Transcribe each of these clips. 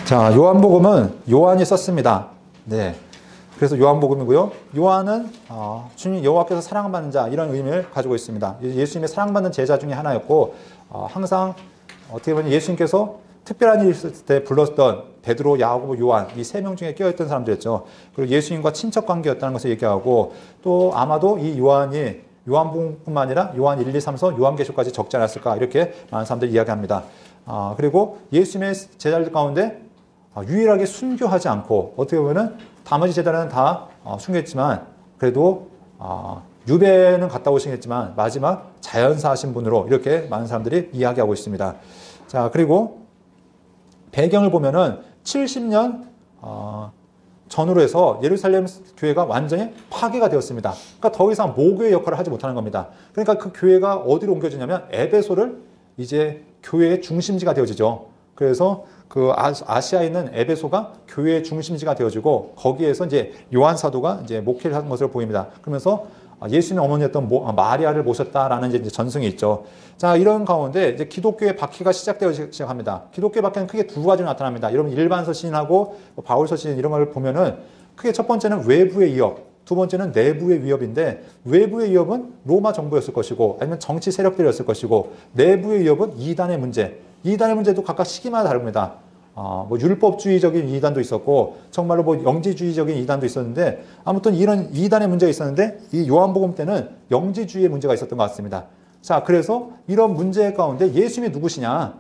자, 요한복음은 요한이 썼습니다. 네. 그래서 요한복음이고요. 요한은 주님 여호와께서 사랑받는 자 이런 의미를 가지고 있습니다. 예수님의 사랑받는 제자 중에 하나였고 항상 어떻게 보면 예수님께서 특별한 일이 있을 때 불렀던 베드로, 야고보, 요한 이 세 명 중에 껴있던 사람들이었죠. 그리고 예수님과 친척 관계였다는 것을 얘기하고 또 아마도 이 요한이 요한복음뿐만 아니라 요한 1, 2, 3서 요한계시록까지 적지 않았을까 이렇게 많은 사람들이 이야기합니다. 그리고 예수님의 제자들 가운데 유일하게 순교하지 않고 어떻게 보면은 나머지 제자들은 다 순교했지만 그래도 유배는 갔다 오시겠지만 마지막 자연사하신 분으로 이렇게 많은 사람들이 이야기하고 있습니다. 자, 그리고 배경을 보면은 70년 전후로 해서 예루살렘 교회가 완전히 파괴가 되었습니다. 그러니까 더 이상 모교의 역할을 하지 못하는 겁니다. 그러니까 그 교회가 어디로 옮겨지냐면 에베소를 이제 교회의 중심지가 되어지죠. 그래서 그 아시아에 있는 에베소가 교회의 중심지가 되어지고 거기에서 이제 요한 사도가 이제 목회를 한 것으로 보입니다. 그러면서 예수님의 어머니였던 마리아를 모셨다라는 이제 전승이 있죠. 자, 이런 가운데 이제 기독교의 박해가 시작되기 시작합니다. 기독교의 박해는 크게 두 가지로 나타납니다. 여러분 일반 서신하고 바울 서신 이런 걸 보면은 크게 첫 번째는 외부의 위협, 두 번째는 내부의 위협인데 외부의 위협은 로마 정부였을 것이고 아니면 정치 세력들이었을 것이고 내부의 위협은 이단의 문제. 이단의 문제도 각각 시기마다 다릅니다. 뭐 율법주의적인 이단도 있었고 정말로 뭐 영지주의적인 이단도 있었는데 아무튼 이런 이단의 문제가 있었는데 이 요한복음 때는 영지주의의 문제가 있었던 것 같습니다. 자, 그래서 이런 문제 가운데 예수님이 누구시냐?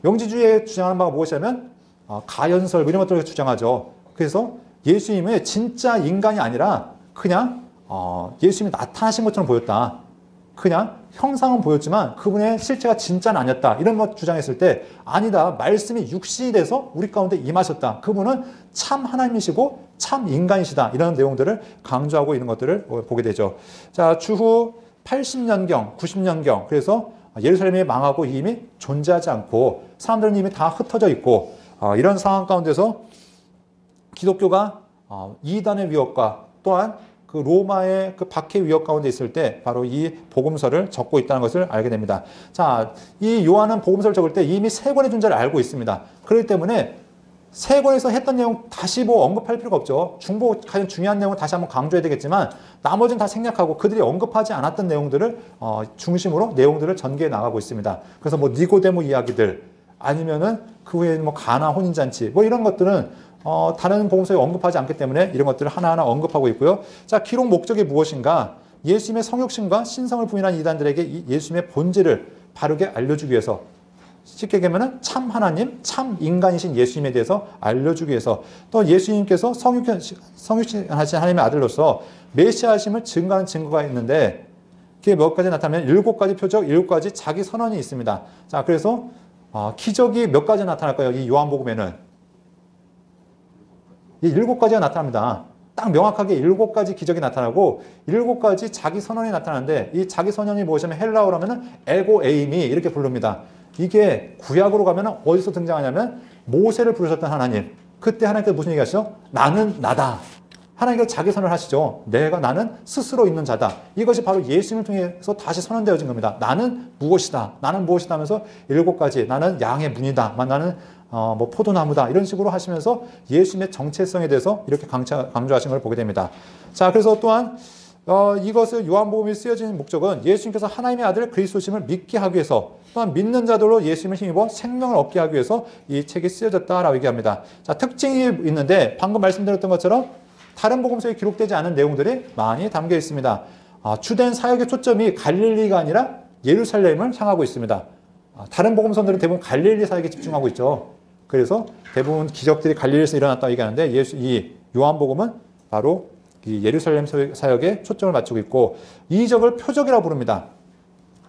영지주의에 주장하는 바가 무엇이냐면 가연설 뭐 이런 것들을 주장하죠. 그래서 예수님은 진짜 인간이 아니라 그냥 예수님이 나타나신 것처럼 보였다. 그냥 형상은 보였지만 그분의 실체가 진짜는 아니었다. 이런 것 주장했을 때 아니다. 말씀이 육신이 돼서 우리 가운데 임하셨다. 그분은 참 하나님이시고 참 인간이시다. 이런 내용들을 강조하고 있는 것들을 보게 되죠. 자, 주후 80년경, 90년경 그래서 예루살렘이 망하고 이미 존재하지 않고 사람들은 이미 다 흩어져 있고 이런 상황 가운데서 기독교가 이단의 위협과 또한 그 로마의 그 박해 위협 가운데 있을 때 바로 이 복음서를 적고 있다는 것을 알게 됩니다. 자, 이 요한은 복음서를 적을 때 이미 세 권의 존재를 알고 있습니다. 그렇기 때문에 세 권에서 했던 내용 다시 뭐 언급할 필요가 없죠. 가장 중요한 내용을 다시 한번 강조해야 되겠지만 나머지는 다 생략하고 그들이 언급하지 않았던 내용들을 중심으로 내용들을 전개해 나가고 있습니다. 그래서 뭐 니고데모 이야기들 아니면은 그 후에 뭐 가나 혼인잔치 뭐 이런 것들은 다른 복음서에 언급하지 않기 때문에 이런 것들을 하나하나 언급하고 있고요. 자, 기록 목적이 무엇인가? 예수님의 성육신과 신성을 부인한 이단들에게 예수님의 본질을 바르게 알려주기 위해서 쉽게 얘기하면 참 하나님, 참 인간이신 예수님에 대해서 알려주기 위해서 또 예수님께서 성육신하신 하나님의 아들로서 메시아심을 증거하는 증거가 있는데 그게 몇 가지 나타나면 7가지 표적, 7가지 자기 선언이 있습니다. 자, 그래서 기적이 몇 가지 나타날까요? 이 요한복음에는 이 7가지가 나타납니다. 딱 명확하게 7가지 기적이 나타나고 7가지 자기 선언이 나타나는데 이 자기 선언이 무엇이냐면 헬라어로 하면은 에고 에이미 이렇게 부릅니다. 이게 구약으로 가면은 어디서 등장하냐면 모세를 부르셨던 하나님. 그때 하나님께서 무슨 얘기하시죠? 나는 나다. 하나님께서 자기 선언을 하시죠. 나는 스스로 있는 자다. 이것이 바로 예수님을 통해서 다시 선언되어진 겁니다. 나는 무엇이다. 나는 무엇이다 하면서 7가지. 나는 양의 문이다. 나는 뭐 포도나무다. 이런 식으로 하시면서 예수님의 정체성에 대해서 이렇게 강조하신 걸 보게 됩니다. 자, 그래서 또한 이것을 요한복음이 쓰여진 목적은 예수님께서 하나님의 아들 그리스도심을 믿게 하기 위해서 또한 믿는 자들로 예수님을 힘입어 생명을 얻게 하기 위해서 이 책이 쓰여졌다라고 얘기합니다. 자, 특징이 있는데 방금 말씀드렸던 것처럼 다른 복음서에 기록되지 않은 내용들이 많이 담겨 있습니다. 주된 사역의 초점이 갈릴리가 아니라 예루살렘을 향하고 있습니다. 다른 복음서들은 대부분 갈릴리 사역에 집중하고 있죠. 그래서 대부분 기적들이 갈릴리에서 일어났다고 얘기하는데 이 요한복음은 바로 이 예루살렘 사역에 초점을 맞추고 있고 이적을 표적이라고 부릅니다.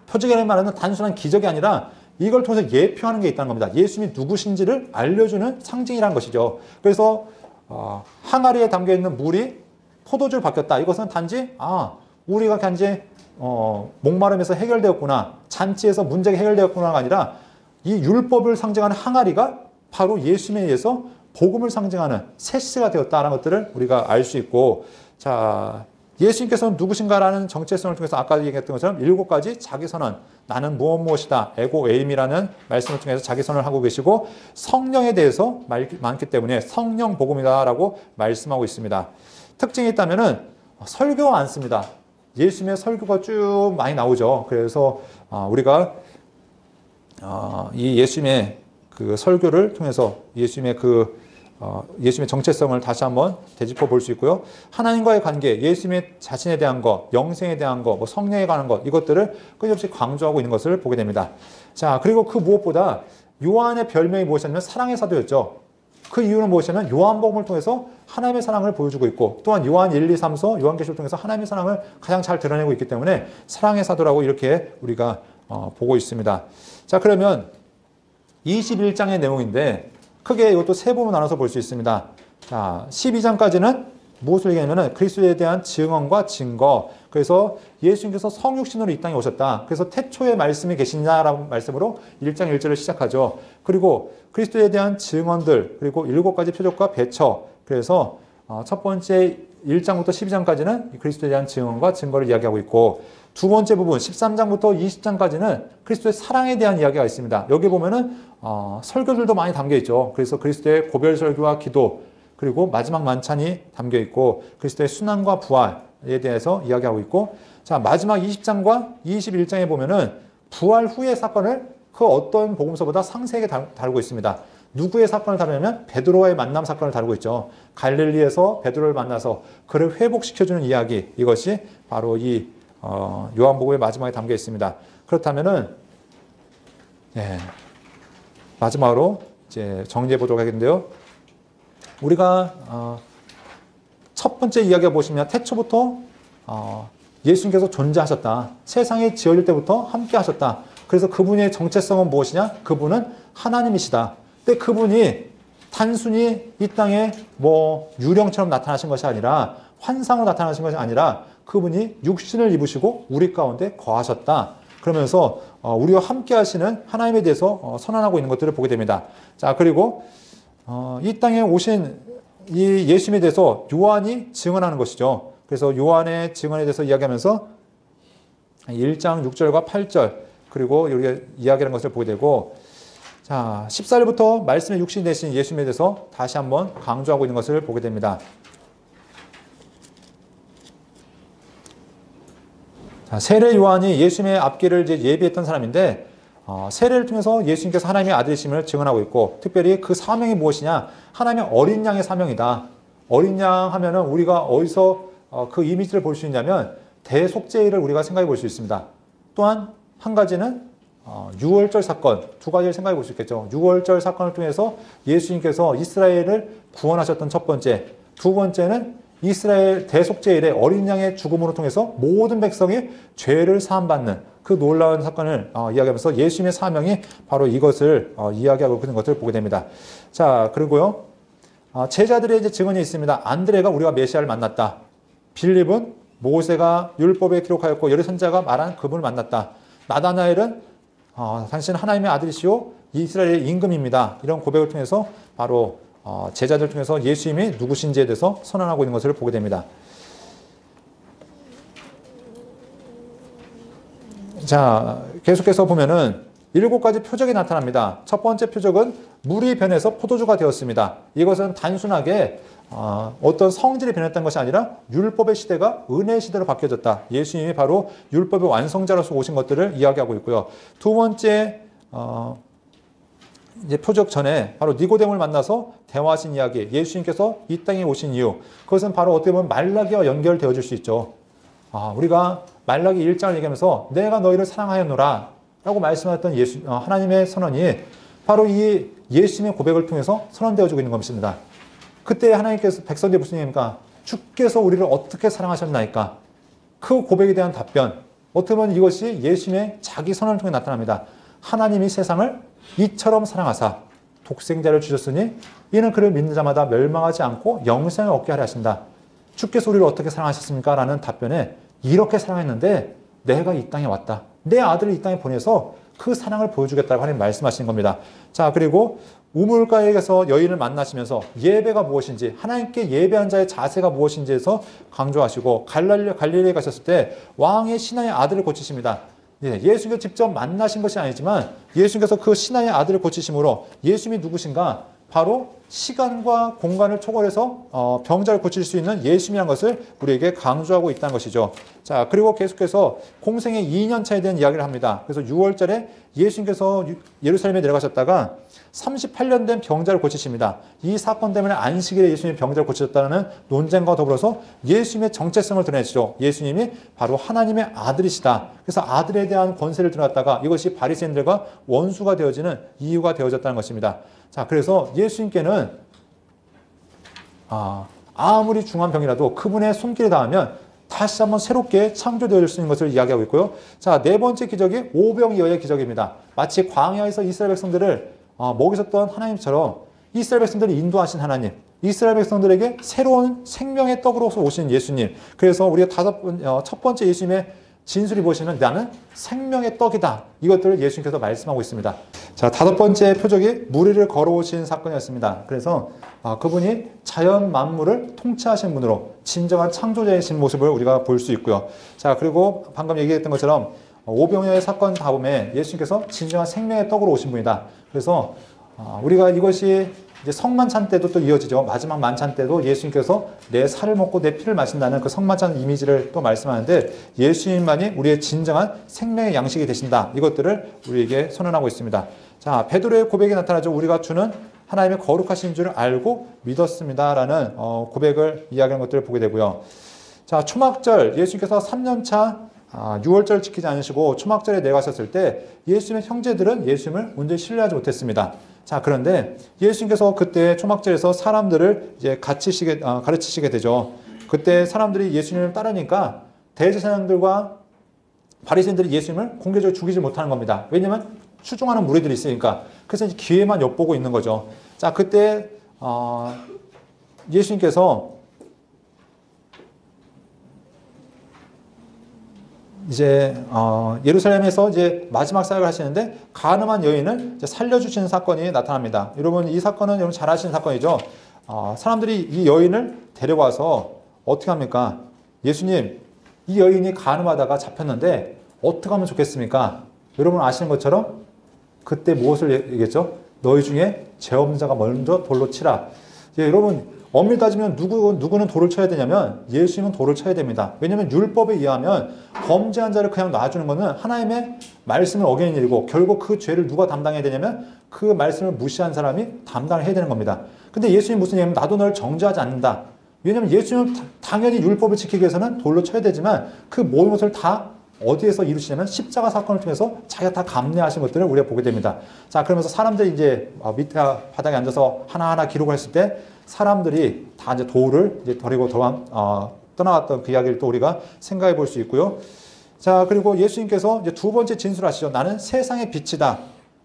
표적이라는 말은 단순한 기적이 아니라 이걸 통해서 예표하는 게 있다는 겁니다. 예수님이 누구신지를 알려주는 상징이라는 것이죠. 그래서 항아리에 담겨있는 물이 포도주로 바뀌었다. 이것은 단지 우리가 단지 목마름에서 해결되었구나. 잔치에서 문제가 해결되었구나가 아니라 이 율법을 상징하는 항아리가 바로 예수님에 의해서 복음을 상징하는 세시가 되었다는 것들을 우리가 알 수 있고 자 예수님께서는 누구신가라는 정체성을 통해서 아까 얘기했던 것처럼 7가지 자기 선언, 나는 무엇이다, 에고 에임이라는 말씀을 통해서 자기 선언을 하고 계시고 성령에 대해서 많기 때문에 성령 복음이다라고 말씀하고 있습니다. 특징이 있다면은 설교가 많습니다. 예수님의 설교가 쭉 많이 나오죠. 그래서 우리가 이 예수님의 그 설교를 통해서 예수님의 정체성을 다시 한번 되짚어 볼 수 있고요. 하나님과의 관계, 예수님의 자신에 대한 것, 영생에 대한 것, 뭐 성령에 관한 것, 이것들을 끊임없이 강조하고 있는 것을 보게 됩니다. 자, 그리고 그 무엇보다 요한의 별명이 무엇이냐면 사랑의 사도였죠. 그 이유는 무엇이냐면 요한복음을 통해서 하나님의 사랑을 보여주고 있고, 또한 요한 1, 2, 3서 요한계시록을 통해서 하나님의 사랑을 가장 잘 드러내고 있기 때문에 사랑의 사도라고 이렇게 우리가 보고 있습니다. 자, 그러면 21장의 내용인데 크게 이것도 세 부분으로 나눠서 볼 수 있습니다. 자, 12장까지는 무엇을 얘기하냐면 그리스도에 대한 증언과 증거. 그래서 예수님께서 성육신으로 이 땅에 오셨다. 그래서 태초에 말씀이 계시냐라는 말씀으로 1장 1절을 시작하죠. 그리고 그리스도에 대한 증언들, 그리고 7가지 표적과 배처. 그래서 첫 번째 1장부터 12장까지는 그리스도에 대한 증언과 증거를 이야기하고 있고, 두 번째 부분 13장부터 20장까지는 그리스도의 사랑에 대한 이야기가 있습니다. 여기 보면은 설교들도 많이 담겨 있죠. 그래서 그리스도의 고별 설교와 기도, 그리고 마지막 만찬이 담겨 있고 그리스도의 순환과 부활에 대해서 이야기하고 있고, 자, 마지막 20장과 21장에 보면은 부활 후의 사건을 그 어떤 복음서보다 상세하게 다루고 있습니다. 누구의 사건을 다루냐면 베드로와의 만남 사건을 다루고 있죠. 갈릴리에서 베드로를 만나서 그를 회복시켜주는 이야기, 이것이 바로 이 요한복음의 마지막에 담겨 있습니다. 그렇다면은 마지막으로 이제 정리해 보도록 하겠는데요. 우리가 첫 번째 이야기가 보시면 태초부터 예수님께서 존재하셨다. 세상이 지어질 때부터 함께 하셨다. 그래서 그분의 정체성은 무엇이냐? 그분은 하나님이시다. 근데 그분이 단순히 이 땅에 뭐 유령처럼 나타나신 것이 아니라, 환상으로 나타나신 것이 아니라 그분이 육신을 입으시고 우리 가운데 거하셨다. 그러면서 우리와 함께 하시는 하나님에 대해서 선언하고 있는 것들을 보게 됩니다. 자, 그리고 이 땅에 오신 이 예수님에 대해서 요한이 증언하는 것이죠. 그래서 요한의 증언에 대해서 이야기하면서 1장 6절과 8절, 그리고 우리가 이야기하는 것을 보게 되고, 자, 14절부터 말씀의 육신이 되신 예수님에 대해서 다시 한번 강조하고 있는 것을 보게 됩니다. 자, 세례 요한이 예수님의 앞길을 이제 예비했던 사람인데, 세례를 통해서 예수님께서 하나님의 아들이심을 증언하고 있고, 특별히 그 사명이 무엇이냐? 하나님의 어린 양의 사명이다. 어린 양 하면은 우리가 어디서 그 이미지를 볼 수 있냐면 대속죄일을 우리가 생각해 볼 수 있습니다. 또한 한 가지는 유월절 사건, 두 가지를 생각해 볼 수 있겠죠. 유월절 사건을 통해서 예수님께서 이스라엘을 구원하셨던 첫 번째, 두 번째는 이스라엘 대속죄일의 어린 양의 죽음으로 통해서 모든 백성이 죄를 사함받는 그 놀라운 사건을 이야기하면서 예수님의 사명이 바로 이것을 이야기하고 있는 것을 보게 됩니다. 자, 그리고요, 제자들의 이제 증언이 있습니다. 안드레가 우리가 메시아를 만났다. 빌립은 모세가 율법에 기록하였고 여러 선자가 말한 그분을 만났다. 나다나엘은 당신은 하나님의 아들이시오 이스라엘의 임금입니다. 이런 고백을 통해서 바로 제자들 통해서 예수님이 누구신지에 대해서 선언하고 있는 것을 보게 됩니다. 자, 계속해서 보면은 7가지 표적이 나타납니다. 첫 번째 표적은 물이 변해서 포도주가 되었습니다. 이것은 단순하게 어떤 성질이 변했던 것이 아니라 율법의 시대가 은혜의 시대로 바뀌어졌다. 예수님이 바로 율법의 완성자로서 오신 것들을 이야기하고 있고요. 두 번째 이제 표적 전에 바로 니고데모를 만나서 대화하신 이야기, 예수님께서 이 땅에 오신 이유, 그것은 바로 어떻게 보면 말라기와 연결되어질 수 있죠. 우리가 말라기 1장을 얘기하면서 내가 너희를 사랑하였노라 라고 말씀하셨던 하나님의 선언이 바로 이 예수님의 고백을 통해서 선언되어지고 있는 것입니다. 그때 하나님께서 백성들이 무슨 얘기입니까? 주께서 우리를 어떻게 사랑하셨나이까? 그 고백에 대한 답변, 어떻게 보면 이것이 예수님의 자기 선언을 통해 나타납니다. 하나님이 세상을 이처럼 사랑하사 독생자를 주셨으니 이는 그를 믿는 자마다 멸망하지 않고 영생을 얻게 하려 하신다. 주께서 우리를 어떻게 사랑하셨습니까? 라는 답변에 이렇게 사랑했는데 내가 이 땅에 왔다. 내 아들을 이 땅에 보내서 그 사랑을 보여주겠다고 하나님 말씀하시는 겁니다. 자, 그리고 우물가에서 여인을 만나시면서 예배가 무엇인지, 하나님께 예배한 자의 자세가 무엇인지에서 강조하시고, 갈릴리에 가셨을 때 왕의 신하의 아들을 고치십니다. 예수님께서 직접 만나신 것이 아니지만 예수님께서 그 신하의 아들을 고치심으로 예수님이 누구신가? 바로 시간과 공간을 초월해서 병자를 고칠 수 있는 예수님이라는 것을 우리에게 강조하고 있다는 것이죠. 자, 그리고 계속해서 공생의 2년 차에 대한 이야기를 합니다. 그래서 6월절에 예수님께서 예루살렘에 내려가셨다가 38년 된 병자를 고치십니다. 이 사건 때문에 안식일에 예수님이 병자를 고치셨다는 논쟁과 더불어서 예수님의 정체성을 드러내시죠. 예수님이 바로 하나님의 아들이시다. 그래서 아들에 대한 권세를 드러났다가 이것이 바리새인들과 원수가 되어지는 이유가 되어졌다는 것입니다. 자, 그래서 예수님께는 아무리 중한 병이라도 그분의 손길에 닿으면 다시 한번 새롭게 창조되어질 수 있는 것을 이야기하고 있고요. 자, 네 번째 기적이 오병이어의 기적입니다. 마치 광야에서 이스라엘 백성들을 먹이셨던 하나님처럼 이스라엘 백성들이 인도하신 하나님, 이스라엘 백성들에게 새로운 생명의 떡으로서 오신 예수님. 그래서 우리가 첫 번째 예수님의 진술이 보시면 나는 생명의 떡이다. 이것들을 예수님께서 말씀하고 있습니다. 자, 다섯 번째 표적이 물 위를 걸어오신 사건이었습니다. 그래서 그분이 자연 만물을 통치하신 분으로 진정한 창조자이신 모습을 우리가 볼 수 있고요. 자, 그리고 방금 얘기했던 것처럼 오병이어의 사건 다음에 예수님께서 진정한 생명의 떡으로 오신 분이다. 그래서 우리가 이것이 이제 성만찬 때도 또 이어지죠. 마지막 만찬 때도 예수님께서 내 살을 먹고 내 피를 마신다는 그 성만찬 이미지를 또 말씀하는데 예수님만이 우리의 진정한 생명의 양식이 되신다. 이것들을 우리에게 선언하고 있습니다. 자, 베드로의 고백이 나타나죠. 우리가 주는 하나님의 거룩하신 줄 알고 믿었습니다라는 고백을 이야기하는 것들을 보게 되고요. 자, 초막절 예수님께서 3년차 6월절 지키지 않으시고 초막절에 내가셨을 때 예수님의 형제들은 예수님을 온전히 신뢰하지 못했습니다. 자, 그런데 예수님께서 그때 초막절에서 사람들을 이제 가르치시게 되죠. 그때 사람들이 예수님을 따르니까 대제사장들과 바리새인들이 예수님을 공개적으로 죽이지 못하는 겁니다. 왜냐하면 추종하는 무리들이 있으니까. 그래서 이제 기회만 엿보고 있는 거죠. 자, 그때 예수님께서 이제 예루살렘에서 이제 마지막 사역을 하시는데 간음한 여인을 이제 살려주시는 사건이 나타납니다. 여러분, 이 사건은 여러분 잘 아시는 사건이죠. 사람들이 이 여인을 데려와서 어떻게 합니까? 예수님, 이 여인이 간음하다가 잡혔는데 어떻게 하면 좋겠습니까? 여러분 아시는 것처럼 그때 무엇을 얘기했죠? 너희 중에 죄 없는 자가 먼저 돌로 치라. 여러분, 엄밀히 따지면 누구는 돌을 쳐야 되냐면 예수님은 돌을 쳐야 됩니다. 왜냐하면 율법에 의하면 범죄한 자를 그냥 놔주는 것은 하나님의 말씀을 어기는 일이고 결국 그 죄를 누가 담당해야 되냐면 그 말씀을 무시한 사람이 담당을 해야 되는 겁니다. 근데 예수님이 무슨 얘기냐면 나도 너를 정죄하지 않는다. 왜냐하면 예수님은 당연히 율법을 지키기 위해서는 돌로 쳐야 되지만 그 모든 것을 다 어디에서 이루시냐면 십자가 사건을 통해서 자기가 다 감내하신 것들을 우리가 보게 됩니다. 자, 그러면서 사람들이 이제 밑에 바닥에 앉아서 하나하나 기록을 했을 때 사람들이 다 이제 돌을 이제 버리고 떠나갔던 그 이야기를 또 우리가 생각해 볼 수 있고요. 자, 그리고 예수님께서 이제 두 번째 진술하시죠. 나는 세상의 빛이다.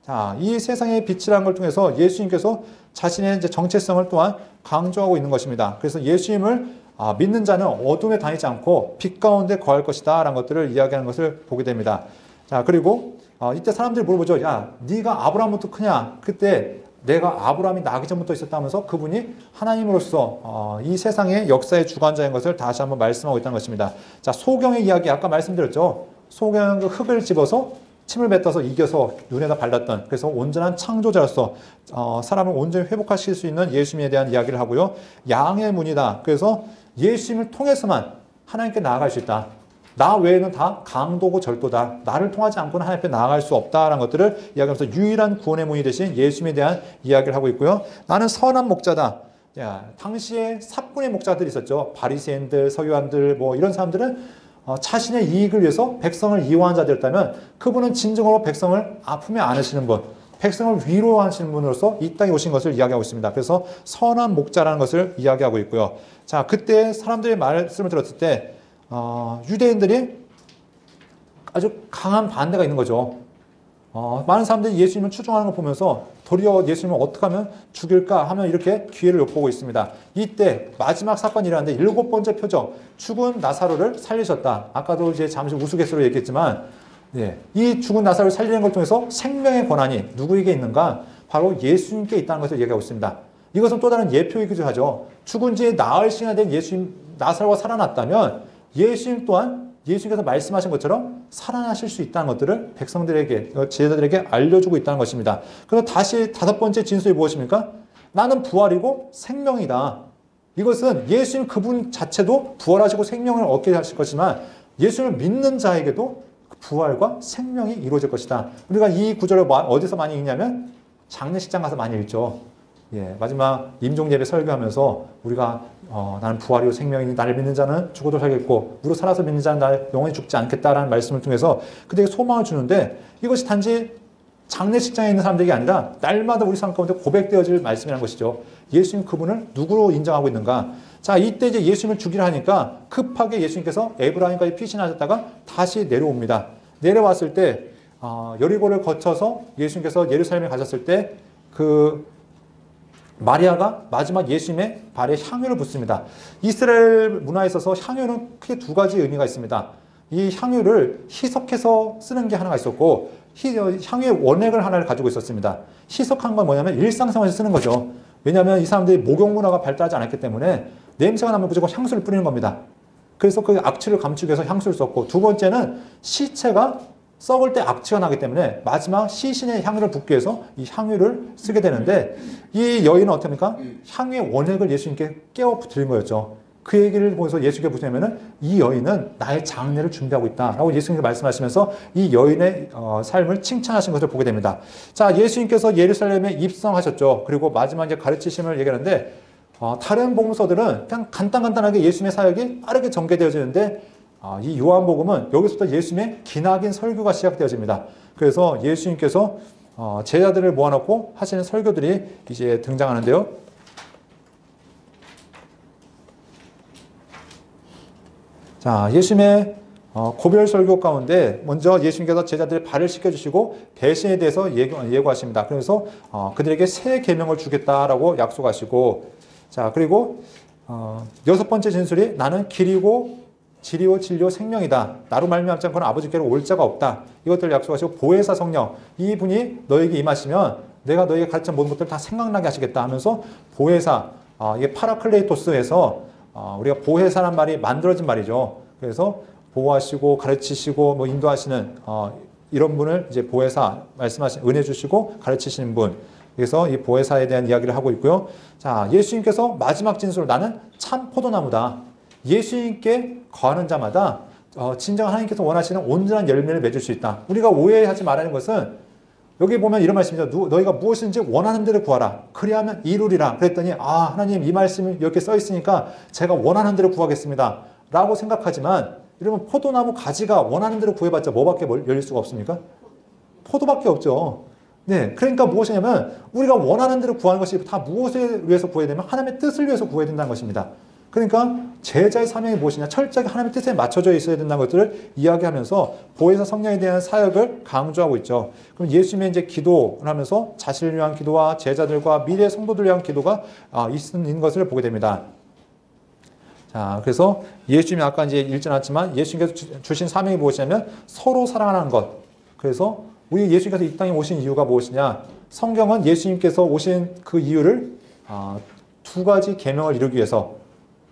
자, 이 세상의 빛이라는 걸 통해서 예수님께서 자신의 이제 정체성을 또한 강조하고 있는 것입니다. 그래서 예수님을 믿는 자는 어둠에 다니지 않고 빛 가운데 거할 것이다 라는 것들을 이야기하는 것을 보게 됩니다. 자, 그리고 이때 사람들이 물어보죠. 야, 네가 아브라함부터 크냐? 그때 내가 아브라함이 나기 전부터 있었다면서 그분이 하나님으로서 이 세상의 역사의 주관자인 것을 다시 한번 말씀하고 있다는 것입니다. 자, 소경의 이야기 아까 말씀드렸죠. 소경은 그 흙을 집어서 침을 뱉어서 이겨서 눈에다 발랐던, 그래서 온전한 창조자로서 사람을 온전히 회복하실 수 있는 예수님에 대한 이야기를 하고요. 양의 문이다. 그래서 예수님을 통해서만 하나님께 나아갈 수 있다. 나 외에는 다 강도고 절도다. 나를 통하지 않고는 하나님 앞에 나아갈 수 없다라는 것들을 이야기하면서 유일한 구원의 문이 되신 예수님에 대한 이야기를 하고 있고요. 나는 선한 목자다. 당시에 사꾼의 목자들이 있었죠. 바리새인들, 서기관들 뭐 이런 사람들은 자신의 이익을 위해서 백성을 이용한 자들이었다면 그분은 진정으로 백성을 아프면 안으시는 분, 백성을 위로하시는 분으로서 이 땅에 오신 것을 이야기하고 있습니다. 그래서 선한 목자라는 것을 이야기하고 있고요. 자, 그때 사람들의 말씀을 들었을 때 유대인들이 아주 강한 반대가 있는 거죠. 많은 사람들이 예수님을 추종하는 걸 보면서 도리어 예수님을 어떻게 하면 죽일까 하면 이렇게 기회를 엿보고 있습니다. 이때 마지막 사건이 일어났는데 7번째 표적, 죽은 나사로를 살리셨다. 아까도 이제 잠시 우스갯소리로 얘기했지만 네. 이 죽은 나사로를 살리는 걸 통해서 생명의 권한이 누구에게 있는가? 바로 예수님께 있다는 것을 얘기하고 있습니다. 이것은 또 다른 예표이기도 하죠. 죽은 지 나흘 시나 된 예수님, 나사로가 살아났다면 예수님 또한 예수님께서 말씀하신 것처럼 살아나실 수 있다는 것들을 백성들에게, 제자들에게 알려주고 있다는 것입니다. 그래서 다시 다섯 번째 진술이 무엇입니까? 나는 부활이고 생명이다. 이것은 예수님 그분 자체도 부활하시고 생명을 얻게 하실 것이지만 예수님을 믿는 자에게도 부활과 생명이 이루어질 것이다. 우리가 이 구절을 어디서 많이 읽냐면 장례식장 가서 많이 읽죠. 예, 마지막 임종예배 설교하면서 우리가 나는 부활이요 생명이니 나를 믿는 자는 죽어도 살겠고 무릇 살아서 믿는 자는 날 영원히 죽지 않겠다라는 말씀을 통해서 그들에게 소망을 주는데 이것이 단지 장례식장에 있는 사람들이 아니라 날마다 우리 삶 가운데 고백되어질 말씀이라는 것이죠. 예수님 그분을 누구로 인정하고 있는가? 자, 이때 이제 예수님을 죽이려 하니까 급하게 예수님께서 에브라임까지 피신하셨다가 다시 내려옵니다. 내려왔을 때 여리고를 거쳐서 예수님께서 예루살렘에 가셨을 때 그 마리아가 마지막 예수님의 발에 향유를 붓습니다. 이스라엘 문화에 있어서 향유는 크게 두 가지 의미가 있습니다. 이 향유를 희석해서 쓰는 게 하나가 있었고 향유의 원액을 하나를 가지고 있었습니다. 희석한 건 뭐냐면 일상생활에서 쓰는 거죠. 왜냐하면 이 사람들이 목욕 문화가 발달하지 않았기 때문에 냄새가 나면 무조건 향수를 뿌리는 겁니다. 그래서 그 악취를 감추기 위해서 향수를 썼고 두 번째는 시체가 썩을 때 악취가 나기 때문에 마지막 시신의 향유를 붓기 위해서 이 향유를 쓰게 되는데 이 여인은 어떻게 합니까? 향유의 원액을 예수님께 깨워 드린 거였죠. 그 얘기를 보면서 예수님께 보시면은 이 여인은 나의 장례를 준비하고 있다라고 예수님께서 말씀하시면서 이 여인의 삶을 칭찬하신 것을 보게 됩니다. 자, 예수님께서 예루살렘에 입성하셨죠. 그리고 마지막에 가르치심을 얘기하는데 다른 복음서들은 그냥 간단하게 예수님의 사역이 빠르게 전개되어지는데 이 요한복음은 여기서부터 예수님의 기나긴 설교가 시작되어집니다. 그래서 예수님께서 제자들을 모아놓고 하시는 설교들이 이제 등장하는데요. 자, 예수님의 고별 설교 가운데 먼저 예수님께서 제자들의 발을 씻겨주시고 배신에 대해서 예고하십니다. 그래서 그들에게 새 계명을 주겠다라고 약속하시고 자, 그리고 여섯 번째 진술이 나는 길이고 진리요 진리요 생명이다. 나로 말미암지 않고는 아버지께로 올 자가 없다. 이것들을 약속하시고 보혜사 성령 이분이 너에게 임하시면 내가 너에게 가르친 모든 것들을 다 생각나게 하시겠다 하면서 보혜사 이게 파라클레이토스에서 우리가 보혜사란 말이 만들어진 말이죠. 그래서 보호하시고 가르치시고 뭐 인도하시는 이런 분을 이제 보혜사 말씀하신 은혜 주시고 가르치시는 분. 그래서 이 보혜사에 대한 이야기를 하고 있고요. 자, 예수님께서 마지막 진술 나는 참 포도나무다. 예수님께 거하는 자마다 진정 하나님께서 원하시는 온전한 열매를 맺을 수 있다. 우리가 오해하지 말라는 것은 여기 보면 이런 말씀이죠. 너희가 무엇인지 원하는 대로 구하라. 그리하면 이루리라. 그랬더니 하나님 이 말씀이 이렇게 써 있으니까 제가 원하는 대로 구하겠습니다. 라고 생각하지만 여러분 포도나무 가지가 원하는 대로 구해봤자 뭐밖에 열릴 수가 없습니까? 포도밖에 없죠. 네, 그러니까 무엇이냐면 우리가 원하는 대로 구하는 것이 다 무엇에 위해서 구해야 되면 하나님의 뜻을 위해서 구해야 된다는 것입니다. 그러니까 제자의 사명이 무엇이냐 철저하게 하나님의 뜻에 맞춰져 있어야 된다는 것들을 이야기하면서 보혜사 성령에 대한 사역을 강조하고 있죠. 그럼 예수님의 이제 기도를 하면서 자신을 위한 기도와 제자들과 미래 성도들을 위한 기도가 있는 것을 보게 됩니다. 자, 그래서 예수님이 아까 이제 읽지 않았지만 예수님께서 주신 사명이 무엇이냐면 서로 사랑하는 것. 그래서 우리 예수님께서 이 땅에 오신 이유가 무엇이냐? 성경은 예수님께서 오신 그 이유를 두 가지 계명을 이루기 위해서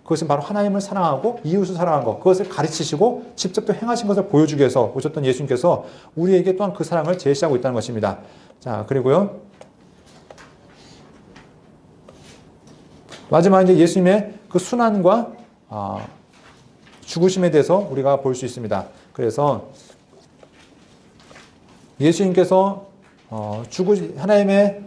그것은 바로 하나님을 사랑하고 이웃을 사랑하는 것. 그것을 가르치시고 직접 또 행하신 것을 보여주기 위해서 오셨던 예수님께서 우리에게 또한 그 사랑을 제시하고 있다는 것입니다. 자, 그리고요. 마지막 이제 예수님의 그 순환과 죽으심에 대해서 우리가 볼 수 있습니다. 그래서 예수님께서 하나님의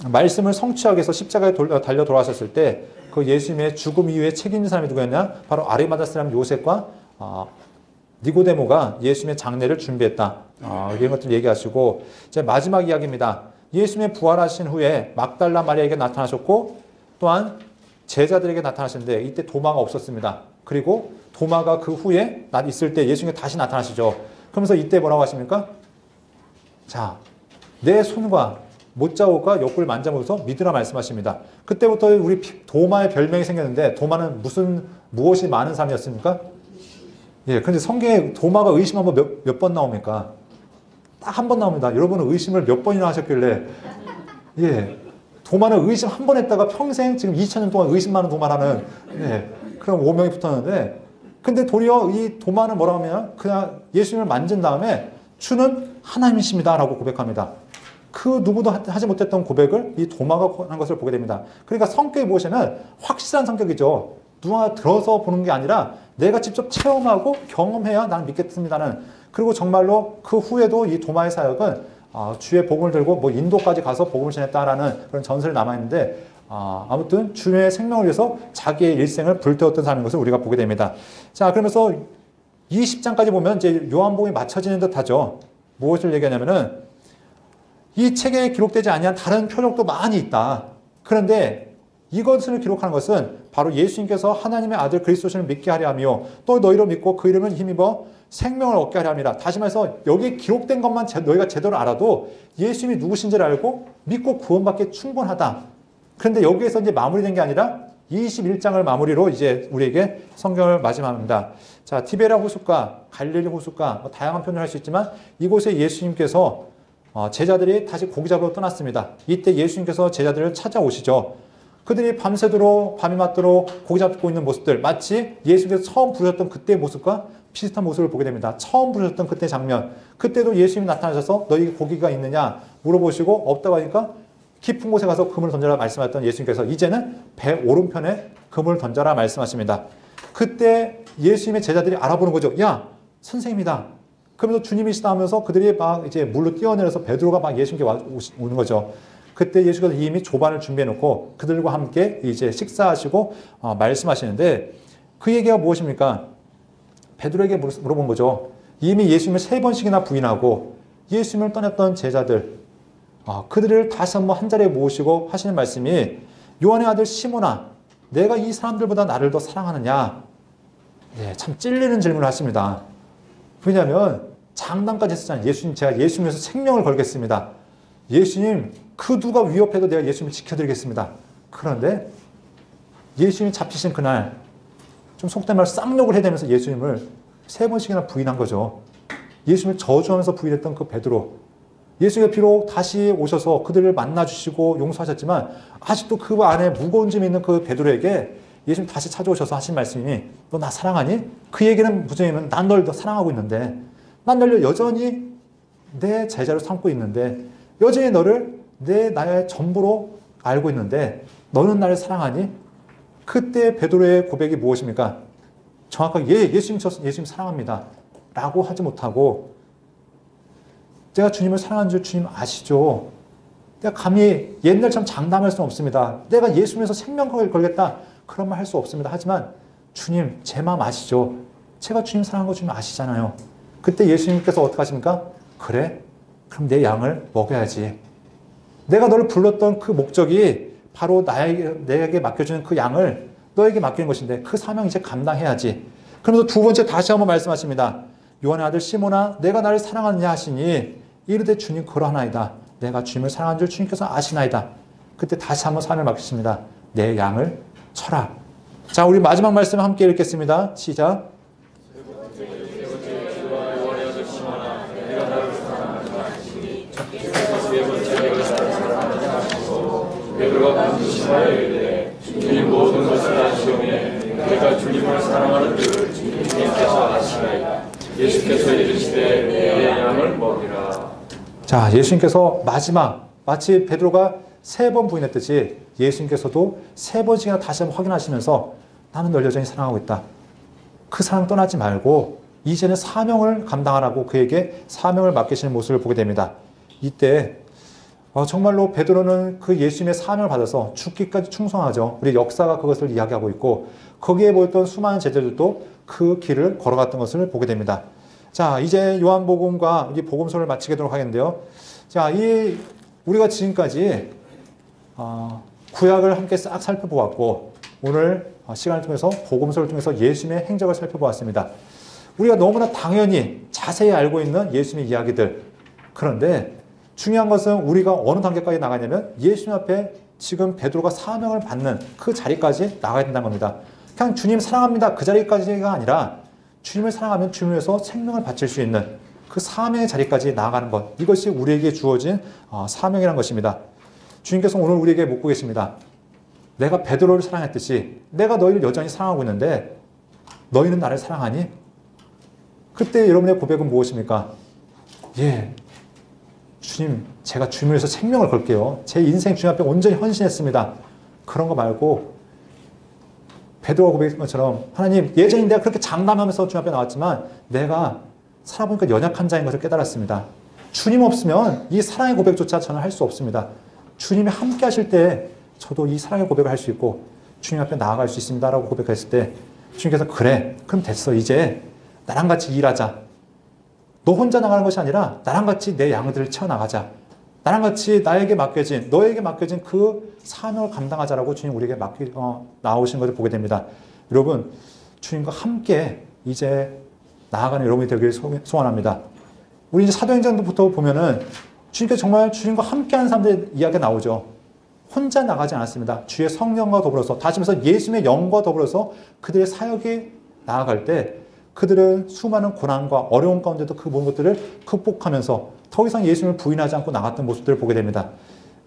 말씀을 성취하기 위해서 십자가에 달려 돌아가셨을 때 그 예수님의 죽음 이후에 책임진 사람이 누구였냐? 바로 아리마다 사람 요셉과 니고데모가 예수님의 장례를 준비했다. 이런 것들 얘기하시고 이제 마지막 이야기입니다. 예수님의 부활하신 후에 막달라 마리아에게 나타나셨고 또한 제자들에게 나타나셨는데 이때 도마가 없었습니다. 그리고 도마가 그 후에 있을 때 예수님께 다시 나타나시죠. 그러면서 이때 뭐라고 하십니까? 자, 내 손과 못자국과 옆구리를 만져보면서 믿으라 말씀하십니다. 그때부터 우리 도마의 별명이 생겼는데 도마는 무엇이 많은 사람이었습니까? 예, 근데 성경에 도마가 의심한 번 몇 번 나옵니까? 딱 한 번 나옵니다. 여러분은 의심을 몇 번이나 하셨길래, 예, 도마는 의심 한 번 했다가 평생 지금 2000년 동안 의심 많은 도마라는, 예, 그런 오명이 붙었는데, 근데 도리어 이 도마는 뭐라고 하면 그냥 예수님을 만진 다음에 주는 하나님이십니다 라고 고백합니다. 그 누구도 하지 못했던 고백을 이 도마가 한 것을 보게 됩니다. 그러니까 성격이 무엇이냐면 확실한 성격이죠. 누가 들어서 보는 게 아니라 내가 직접 체험하고 경험해야 나는 믿겠습니다는. 그리고 정말로 그 후에도 이 도마의 사역은 주의 복음을 들고 뭐 인도까지 가서 복음을 전했다라는 그런 전설이 남아있는데, 아무튼 주의 생명을 위해서 자기의 일생을 불태웠던 사람인 것을 우리가 보게 됩니다. 자, 그러면서 20장까지 보면 이제 요한복음이 맞춰지는 듯 하죠. 무엇을 얘기하냐면은 이 책에 기록되지 아니한 다른 표적도 많이 있다. 그런데 이것을 기록하는 것은 바로 예수님께서 하나님의 아들 그리스도를 믿게 하려 하며 또 너희로 믿고 그 이름을 힘입어 생명을 얻게 하려 함이라. 다시 말해서 여기 기록된 것만 너희가 제대로 알아도 예수님이 누구신지를 알고 믿고 구원받기에 충분하다. 그런데 여기에서 이제 마무리된 게 아니라 21장을 마무리로 이제 우리에게 성경을 마지막합니다. 자, 티베리아 호숫가, 갈릴리 호숫가, 뭐 다양한 표현을 할 수 있지만 이곳에 예수님께서 제자들이 다시 고기 잡으러 떠났습니다. 이때 예수님께서 제자들을 찾아오시죠. 그들이 밤새도록 밤이 맞도록 고기 잡고 있는 모습들, 마치 예수님께서 처음 부르셨던 그때의 모습과 비슷한 모습을 보게 됩니다. 처음 부르셨던 그때 장면, 그때도 예수님이 나타나셔서 너희 고기가 있느냐 물어보시고 없다고 하니까 깊은 곳에 가서 그물을 던져라 말씀하셨던 예수님께서 이제는 배 오른편에 그물을 던져라 말씀하십니다. 그때 예수님의 제자들이 알아보는 거죠. 야, 선생님이다. 그러면서 주님이시다 하면서 그들이 막 이제 물로 뛰어내려서 베드로가 막 예수님께 오는 거죠. 그때 예수께서 이미 조반을 준비해 놓고 그들과 함께 이제 식사하시고 말씀하시는데 그 얘기가 무엇입니까? 베드로에게 물어본 거죠. 이미 예수님을 3번씩이나 부인하고 예수님을 떠났던 제자들, 그들을 다시 한번 한자리에 모으시고 하시는 말씀이 요한의 아들 시몬아, 내가 이 사람들보다 나를 더 사랑하느냐? 네, 참 찔리는 질문을 하십니다. 왜냐하면 장담까지 했었잖아요. 예수님, 제가 예수님에서 생명을 걸겠습니다. 예수님, 그 누가 위협해도 내가 예수님을 지켜드리겠습니다. 그런데 예수님이 잡히신 그날 좀 속된 말로 쌍욕을 해대면서 예수님을 3번씩이나 부인한 거죠. 예수님을 저주하면서 부인했던 그 베드로. 예수님이 비록 다시 오셔서 그들을 만나주시고 용서하셨지만 아직도 그 안에 무거운 짐이 있는 그 베드로에게 예수님 다시 찾아오셔서 하신 말씀이 너 나 사랑하니? 그 얘기는 무슨 난 널 더 사랑하고 있는데 난 널 여전히 내 제자로 삼고 있는데 여전히 너를 나의 전부로 알고 있는데 너는 나를 사랑하니? 그때 베드로의 고백이 무엇입니까? 정확하게 예수님 사랑합니다 라고 하지 못하고 내가 주님을 사랑하는 줄 주님 아시죠? 내가 감히 옛날처럼 장담할 수는 없습니다. 내가 예수님에서 생명을 걸겠다 그런 말 할 수 없습니다. 하지만 주님 제 마음 아시죠? 제가 주님 사랑하는 거 주님 아시잖아요. 그때 예수님께서 어떻게 하십니까? 그래? 그럼 내 양을 먹여야지. 내가 너를 불렀던 그 목적이 바로 내게 맡겨주는 그 양을 너에게 맡기는 것인데 그 사명 이제 감당해야지. 그러면서 두 번째 다시 한번 말씀하십니다. 요한의 아들 시몬아 내가 나를 사랑하느냐 하시니 이르되 주님 그러하나이다. 내가 주님을 사랑하는 줄 주님께서 아시나이다. 그때 다시 한번 사명을 맡기십니다. 내 양을 쳐라. 자, 우리 마지막 말씀 함께 읽겠습니다. 시작. 베드로가 반드시하여 이르되 주님 모든 것을 아시오매 내가 주님을 사랑하는 줄 주님께서 아시나이다. 예수께서 이르시되 내 양을 먹이라. 자, 예수님께서 마지막 마치 베드로가 3번 부인했듯이 예수님께서도 3번씩이나 다시 한번 확인하시면서 나는 널 여전히 사랑하고 있다. 그 사랑 떠나지 말고 이제는 사명을 감당하라고 그에게 사명을 맡기시는 모습을 보게 됩니다. 이때 정말로 베드로는 그 예수님의 사명을 받아서 죽기까지 충성하죠. 우리 역사가 그것을 이야기하고 있고 거기에 모였던 수많은 제자들도 그 길을 걸어갔던 것을 보게 됩니다. 자, 이제 요한복음과 이 복음서를 마치게 되도록 하겠는데요. 자, 우리가 지금까지 구약을 함께 싹 살펴보았고 오늘 시간을 통해서 복음서를 통해서 예수님의 행적을 살펴보았습니다. 우리가 너무나 당연히 자세히 알고 있는 예수님의 이야기들. 그런데 중요한 것은 우리가 어느 단계까지 나가냐면 예수님 앞에 지금 베드로가 사명을 받는 그 자리까지 나가야 된다는 겁니다. 그냥 주님 사랑합니다 그 자리까지가 아니라 주님을 사랑하면 주님을 위해서 생명을 바칠 수 있는 그 사명의 자리까지 나아가는 것. 이것이 우리에게 주어진 사명이라는 것입니다. 주님께서 오늘 우리에게 묻고 계십니다. 내가 베드로를 사랑했듯이 내가 너희를 여전히 사랑하고 있는데 너희는 나를 사랑하니? 그때 여러분의 고백은 무엇입니까? 예, 주님, 제가 주님을 위해서 생명을 걸게요. 제 인생 주님 앞에 온전히 헌신했습니다. 그런 거 말고 베드로가 고백한 것처럼 하나님, 예전에 내가 그렇게 장담하면서 주님 앞에 나왔지만 내가 살아보니까 연약한 자인 것을 깨달았습니다. 주님 없으면 이 사랑의 고백조차 저는 할 수 없습니다. 주님이 함께 하실 때 저도 이 사랑의 고백을 할 수 있고 주님 앞에 나아갈 수 있습니다 라고 고백했을 때 주님께서 그래, 그럼 됐어. 이제 나랑 같이 일하자. 너 혼자 나가는 것이 아니라 나랑 같이 내 양들을 채워나가자. 나랑 같이 너에게 맡겨진 그 사명을 감당하자라고 주님 우리에게 나오신 것을 보게 됩니다. 여러분, 주님과 함께 이제 나아가는 여러분이 되기를 소원합니다. 우리 이제 사도행전부터 보면은 주님께서 정말 주님과 함께하는 사람들의 이야기가 나오죠. 혼자 나가지 않았습니다. 주의 성령과 더불어서, 다시 말해서 예수님의 영과 더불어서 그들의 사역이 나아갈 때 그들은 수많은 고난과 어려운 가운데도 그 모든 것들을 극복하면서 더 이상 예수님을 부인하지 않고 나갔던 모습들을 보게 됩니다.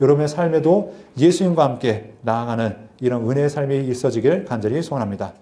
여러분의 삶에도 예수님과 함께 나아가는 이런 은혜의 삶이 있어지길 간절히 소원합니다.